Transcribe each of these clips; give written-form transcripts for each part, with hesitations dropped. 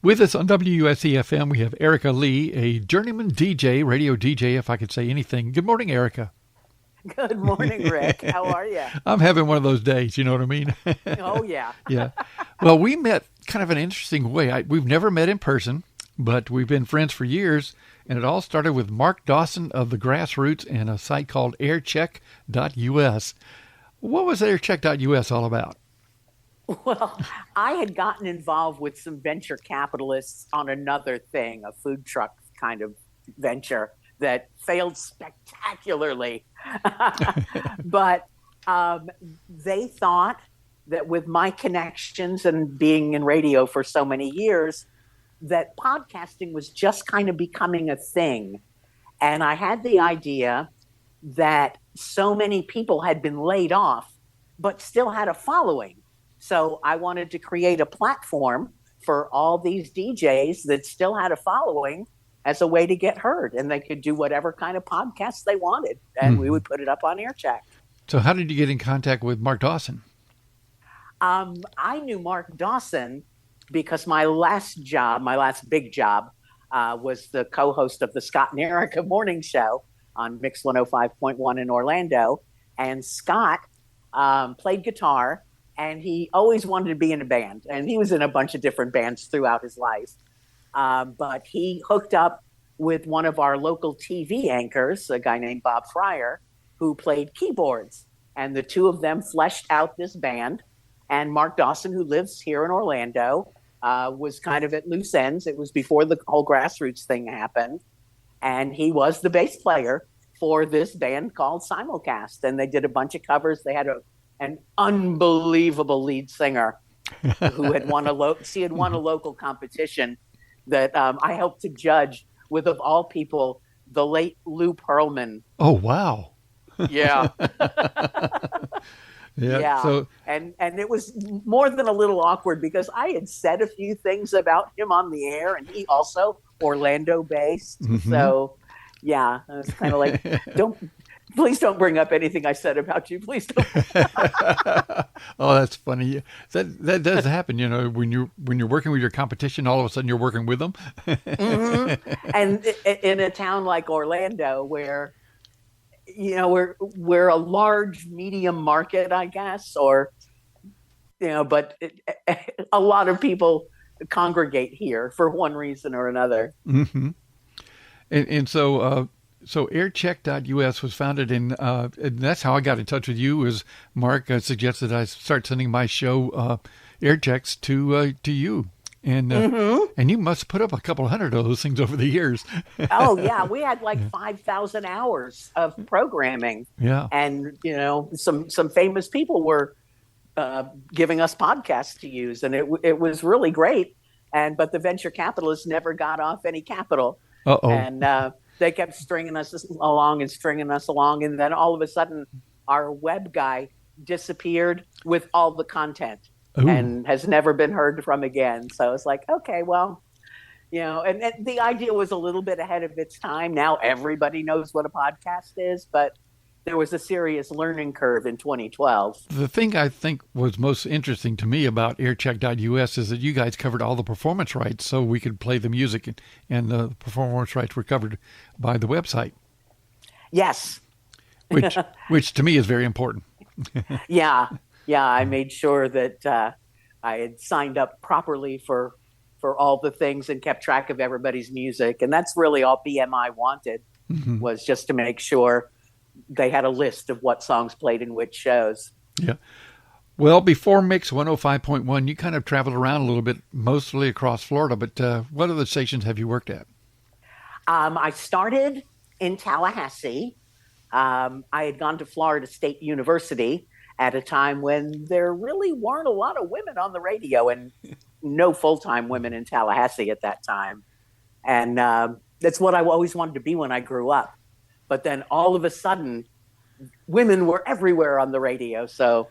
With us on WUSC-FM, we have Erica Lee, a journeyman DJ, radio DJ, if I could say anything. Good morning, Erica. Good morning, Rick. How are you? I'm having one of those days, you know what I mean? Oh, yeah. Yeah. Well, we met kind of an interesting way. We've never met in person, but we've been friends for years, and it all started with Mark Dawson of the Grassroots and a site called aircheck.us. What was aircheck.us all about? Well, I had gotten involved with some venture capitalists on another thing, a food truck kind of venture that failed spectacularly. But they thought that with my connections and being in radio for so many years, that podcasting was just kind of becoming a thing. And I had the idea that so many people had been laid off, but still had a following. So I wanted to create a platform for all these DJs that still had a following as a way to get heard, and they could do whatever kind of podcast they wanted, and we would put it up on Aircheck. So how did you get in contact with Mark Dawson? I knew Mark Dawson because my last big job, was the co-host of the Scott and Erica morning show on Mix 105.1 in Orlando, and Scott played guitar. And he always wanted to be in a band. And he was in a bunch of different bands throughout his life. But he hooked up with one of our local TV anchors, a guy named Bob Fryer, who played keyboards. And the two of them fleshed out this band. And Mark Dawson, who lives here in Orlando, was kind of at loose ends. It was before the whole Grassroots thing happened. And he was the bass player for this band called Simulcast. And they did a bunch of covers. They had an unbelievable lead singer who had won a local competition that I helped to judge with, of all people, the late Lou Pearlman. Oh, wow. Yeah. Yeah. So, and it was more than a little awkward because I had said a few things about him on the air, and he also Orlando based. Mm-hmm. So yeah, I was kind of like, please don't bring up anything I said about you. Please don't. Oh, that's funny. That does happen. You know, when you're working with your competition, all of a sudden you're working with them. Mm-hmm. And in a town like Orlando, where we're a large medium market, I guess, or but a lot of people congregate here for one reason or another. Mm-hmm. And so aircheck.us was founded and that's how I got in touch with you. Was Mark suggested I start sending my show airchecks to you, and and you must put up a couple hundred of those things over the years. Oh yeah, we had like 5,000 hours of programming. Yeah, and some famous people were giving us podcasts to use, and it was really great. But the venture capitalists never got off any capital. Uh-oh. And they kept stringing us along, and then all of a sudden, our web guy disappeared with all the content. Ooh. And has never been heard from again. So it's like, okay, well, and the idea was a little bit ahead of its time. Now everybody knows what a podcast is, but there was a serious learning curve in 2012. The thing I think was most interesting to me about aircheck.us is that you guys covered all the performance rights so we could play the music, and the performance rights were covered by the website. Yes. which to me is very important. Yeah, I made sure that I had signed up properly for all the things and kept track of everybody's music. And that's really all BMI wanted, was just to make sure they had a list of what songs played in which shows. Yeah. Well, before Mix 105.1, you kind of traveled around a little bit, mostly across Florida, but what other stations have you worked at? I started in Tallahassee. I had gone to Florida State University at a time when there really weren't a lot of women on the radio, and no full-time women in Tallahassee at that time. And that's what I always wanted to be when I grew up. But then all of a sudden, women were everywhere on the radio. So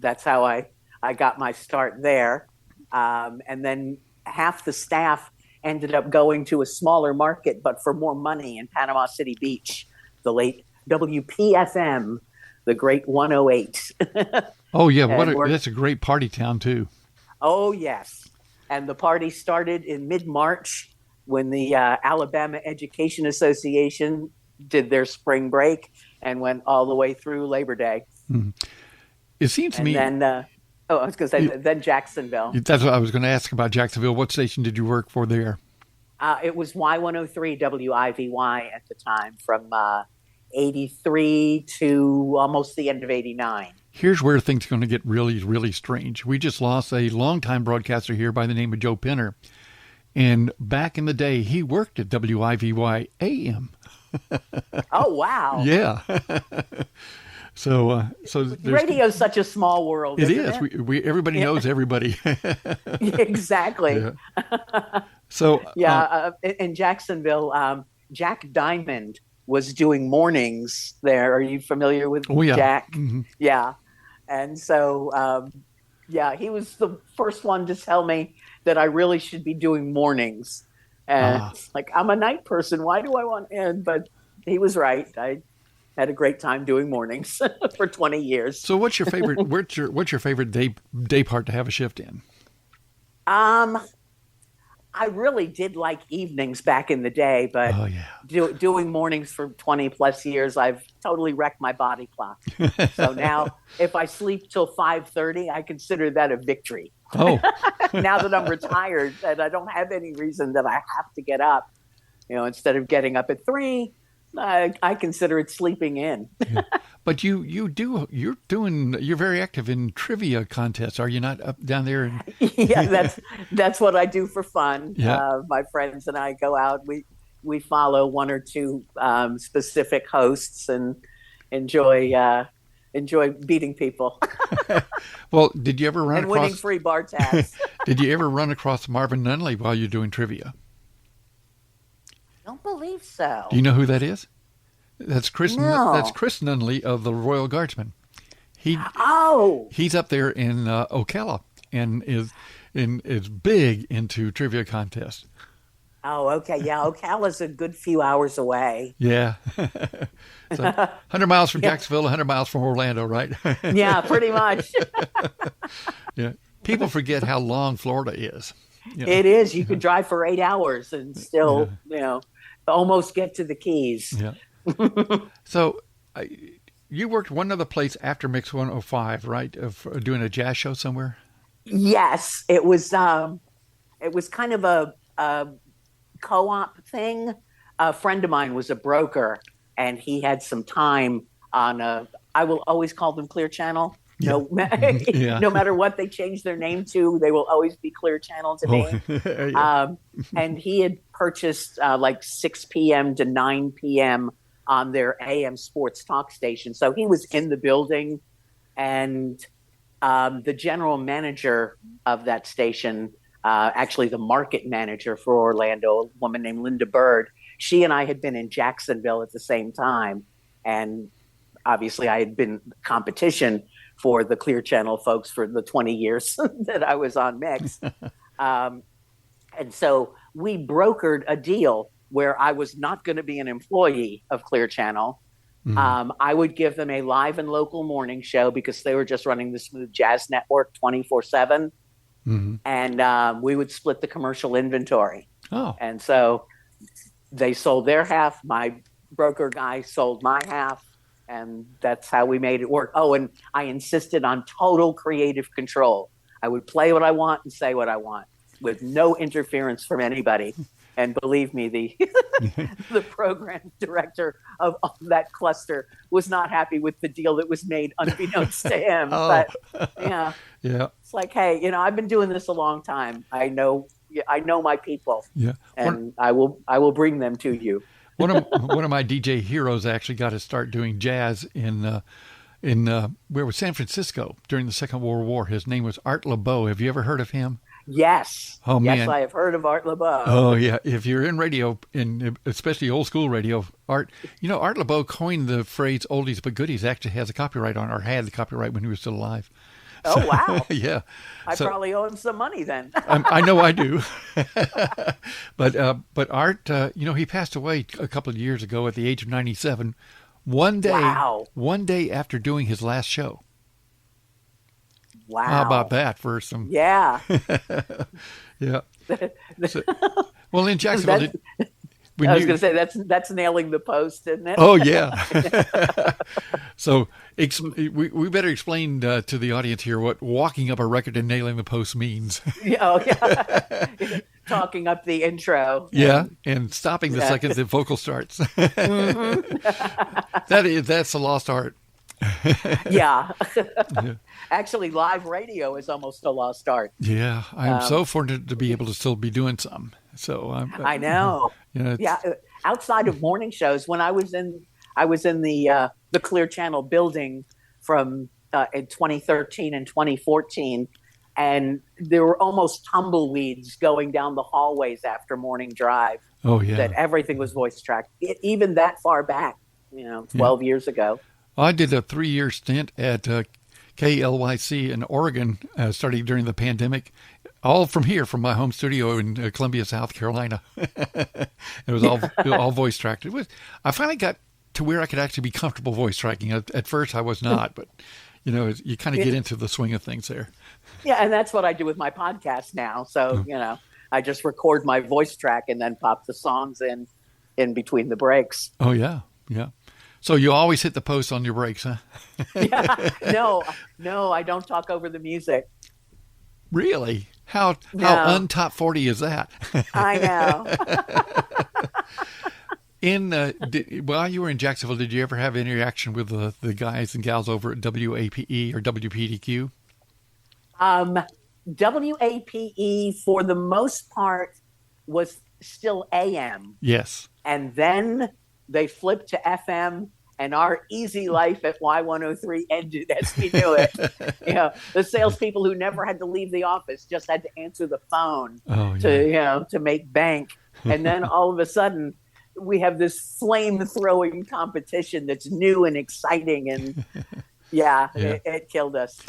that's how I got my start there. And then half the staff ended up going to a smaller market, but for more money, in Panama City Beach, the late WPFM, the great 108. Oh, yeah. That's a great party town, too. Oh, yes. And the party started in mid-March when the Alabama Education Association did their spring break and went all the way through Labor Day. Mm. It seems to me. And then, I was going to say, then Jacksonville. That's what I was going to ask about Jacksonville. What station did you work for there? It was Y103 WIVY at the time, from 83 to almost the end of 89. Here's where things are going to get really, really strange. We just lost a longtime broadcaster here by the name of Joe Pinner. And back in the day, he worked at WIVY AM. Oh, wow. Yeah. So radio's such a small world. It is. We everybody knows everybody. Exactly. Yeah. So in Jacksonville, Jack Diamond was doing mornings there. Are you familiar with Jack? Mm-hmm. Yeah. And so, he was the first one to tell me that I really should be doing mornings. And I'm a night person. Why do I want to? But he was right. I had a great time doing mornings for 20 years. So what's your favorite, what's your favorite day part to have a shift in? I really did like evenings back in the day, but doing mornings for 20 plus years, I've totally wrecked my body clock. So now if I sleep till 5:30, I consider that a victory. Oh, now that I'm retired and I don't have any reason that I have to get up, instead of getting up at 3, I consider it sleeping in. Yeah. But you're very active in trivia contests. Are you not up down there? Yeah, that's what I do for fun. Yeah. My friends and I go out. We follow one or two specific hosts and enjoy beating people. Well, did you ever run across winning free bar tabs? Did you ever run across Marvin Nunley while you're doing trivia? I don't believe so. Do you know who that is? That's Chris. No. That's Chris Nunley of the Royal Guardsmen. He's up there in Ocala and is big into trivia contests. Oh, okay. Yeah, Ocala's a good few hours away. Yeah. So 100 miles from Jacksonville, 100 miles from Orlando, right? Yeah, pretty much. Yeah. People forget how long Florida is. It is. You could drive for 8 hours and still, almost get to the Keys. Yeah. So you worked one other place after Mix 105, right? Of doing a jazz show somewhere? Yes. It was kind of a co-op thing. A friend of mine was a broker, and he had some time on I will always call them Clear Channel. No matter what they change their name to, they will always be Clear Channel to me. Yeah. And he had purchased 6 p.m. to 9 p.m. on their AM sports talk station. So he was in the building, and the general manager of that station, actually the market manager for Orlando, a woman named Linda Bird, she and I had been in Jacksonville at the same time. And obviously I had been competition for the Clear Channel folks for the 20 years that I was on Mix. And so we brokered a deal where I was not going to be an employee of Clear Channel. Mm-hmm. I would give them a live and local morning show because they were just running the Smooth Jazz Network 24/7. Mm-hmm. And we would split the commercial inventory. Oh. And so they sold their half. My broker guy sold my half. And that's how we made it work. Oh, and I insisted on total creative control. I would play what I want and say what I want with no interference from anybody. And believe me, the program director of that cluster was not happy with the deal that was made, unbeknownst to him. Oh. But yeah, it's like, hey, I've been doing this a long time. I know my people. Yeah, and I will bring them to you. One of my DJ heroes actually got to start doing jazz in where was San Francisco during the Second World War. His name was Art LeBeau. Have you ever heard of him? Yes. Oh man. Yes, I have heard of Art LeBeau. Oh yeah. If you're in radio, and especially old school radio, Art LeBeau coined the phrase "oldies but goodies." Actually, has a copyright on, or had the copyright when he was still alive. Oh, so, wow. Yeah. I probably owe him some money then. I know I do. But Art, he passed away a couple of years ago at the age of 97. One day after doing his last show. Wow. How about that for some? Yeah. Yeah. So, well, in Jacksonville, That's, I was going to say that's nailing the post, isn't it? Oh yeah. So we better explain to the audience here what walking up a record and nailing the post means. Yeah. Talking up the intro. Yeah, and stopping the second the vocal starts. That's a lost art. Yeah. Actually, live radio is almost a lost art. Yeah, I'm so fortunate to be able to still be doing some. So I know. Yeah, outside of morning shows, when I was in the Clear Channel building from in 2013 and 2014, and there were almost tumbleweeds going down the hallways after morning drive. Oh yeah, that everything was voice tracked, even that far back, 12 years ago. I did a 3-year stint at KLYC in Oregon, starting during the pandemic. All from here, from my home studio in Columbia, South Carolina. It was all voice tracked. I finally got to where I could actually be comfortable voice tracking. At first, I was not, but you kind of get into the swing of things there. Yeah, and that's what I do with my podcast now. So I just record my voice track and then pop the songs in between the breaks. Oh yeah. So you always hit the post on your breaks, huh? Yeah. No, I don't talk over the music. Really? How untop 40 is that? I know. While you were in Jacksonville, did you ever have any interaction with the guys and gals over at WAPE or WPDQ? WAPE, for the most part, was still AM. Yes. And then they flipped to FM, and our easy life at Y103 ended as we knew it. The salespeople who never had to leave the office just had to answer the phone to make bank. And then all of a sudden, we have this flame-throwing competition that's new and exciting, and it killed us.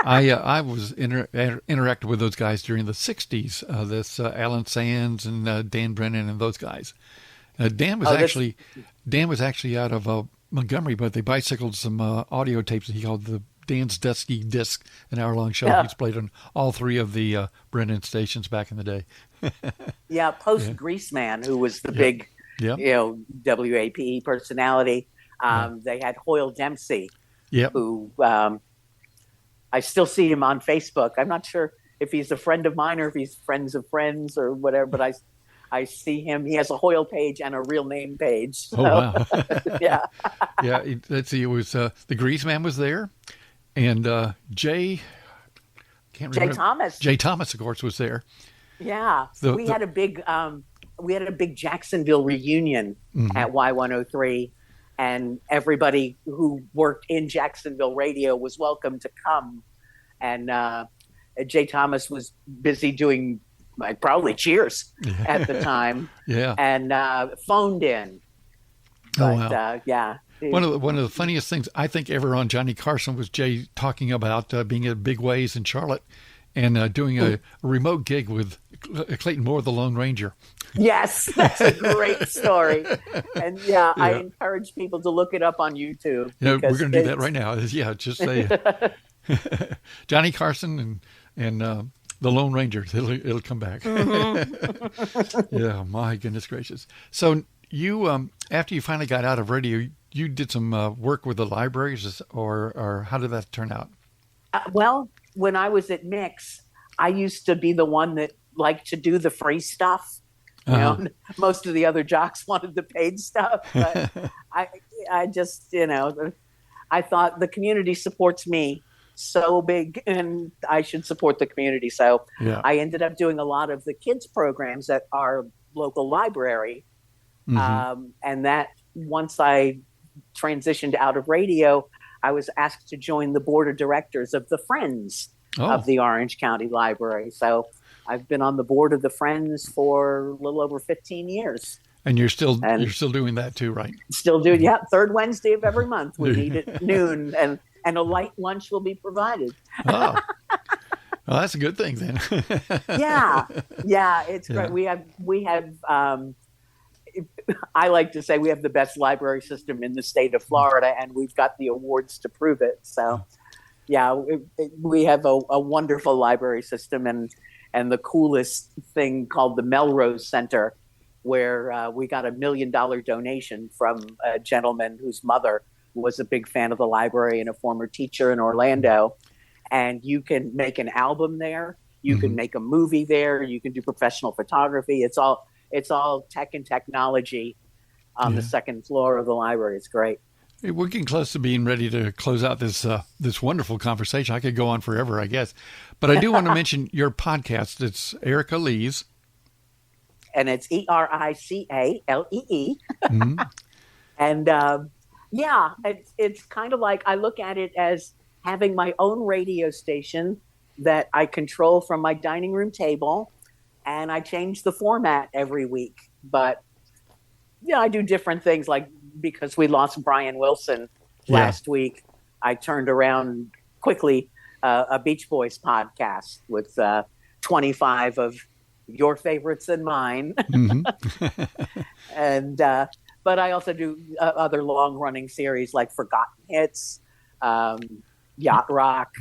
I was interacted with those guys during the 60s. This Alan Sands and Dan Brennan and those guys. Dan was actually out of Montgomery, but they bicycled some audio tapes that he called the Dan's Dusky Disc, an hour-long show. Yeah. He's played on all 3 of the Brennan stations back in the day. Greaseman, who was the big, WAPE personality. They had Hoyle Dempsey, who I still see him on Facebook. I'm not sure if he's a friend of mine or if he's friends of friends or whatever, but I see him. He has a Hoyle page and a real name page. So. Oh, wow. Yeah. Yeah. Let's see. It was the Greaseman was there, and Jay Thomas. Jay Thomas, of course, was there. Yeah. We had a big Jacksonville reunion at Y103, and everybody who worked in Jacksonville radio was welcome to come. And Jay Thomas was busy doing probably Cheers at the time. Yeah. And phoned in. But, wow. One of the funniest things I think ever on Johnny Carson was Jay talking about being at Big Ways in Charlotte and doing a remote gig with Clayton Moore, the Lone Ranger. Yes, that's a great story. And I encourage people to look it up on YouTube. We're going to do that right now. Yeah, just say Johnny Carson and the Lone Ranger. It'll come back. Mm-hmm. Yeah, my goodness gracious. So you, after you finally got out of radio, you did some work with the libraries, or how did that turn out? Well, when I was at Mix, I used to be the one that liked to do the free stuff. Most of the other jocks wanted the paid stuff, but I just, I thought the community supports me so big and I should support the community. So I ended up doing a lot of the kids programs at our local library. Mm-hmm. And that once I transitioned out of radio, I was asked to join the board of directors of the Friends of the Orange County Library. So I've been on the board of the Friends for a little over 15 years. And you're still doing that too, right? Still doing, third Wednesday of every month. We meet at noon, and a light lunch will be provided. Oh, well, that's a good thing then. Yeah, it's great. We have. I like to say we have the best library system in the state of Florida, and we've got the awards to prove it. So, we have a wonderful library system, and and the coolest thing called the Melrose Center, where we got $1 million donation from a gentleman whose mother was a big fan of the library and a former teacher in Orlando. And you can make an album there. You can make a movie there. You can do professional photography. It's all tech and technology on the second floor of the library. It's great. Hey, we're getting close to being ready to close out this wonderful conversation. I could go on forever, I guess. But I do want to mention your podcast. It's Erica Lee's. And it's ERICALEE. And it's kind of like, I look at it as having my own radio station that I control from my dining room table, and I change the format every week. But I do different things, like because we lost Brian Wilson last week, I turned around quickly a Beach Boys podcast with 25 of your favorites and mine. And but I also do other long-running series like Forgotten Hits, Yacht Rock.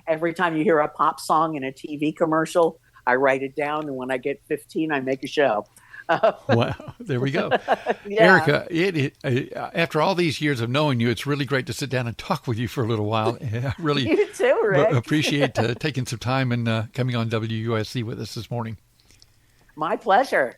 Every time you hear a pop song in a TV commercial, I write it down, and when I get 15, I make a show. Wow, there we go. Erica, after all these years of knowing you, it's really great to sit down and talk with you for a little while. I really you too, Rick. Appreciate taking some time and coming on WUSC with us this morning. My pleasure.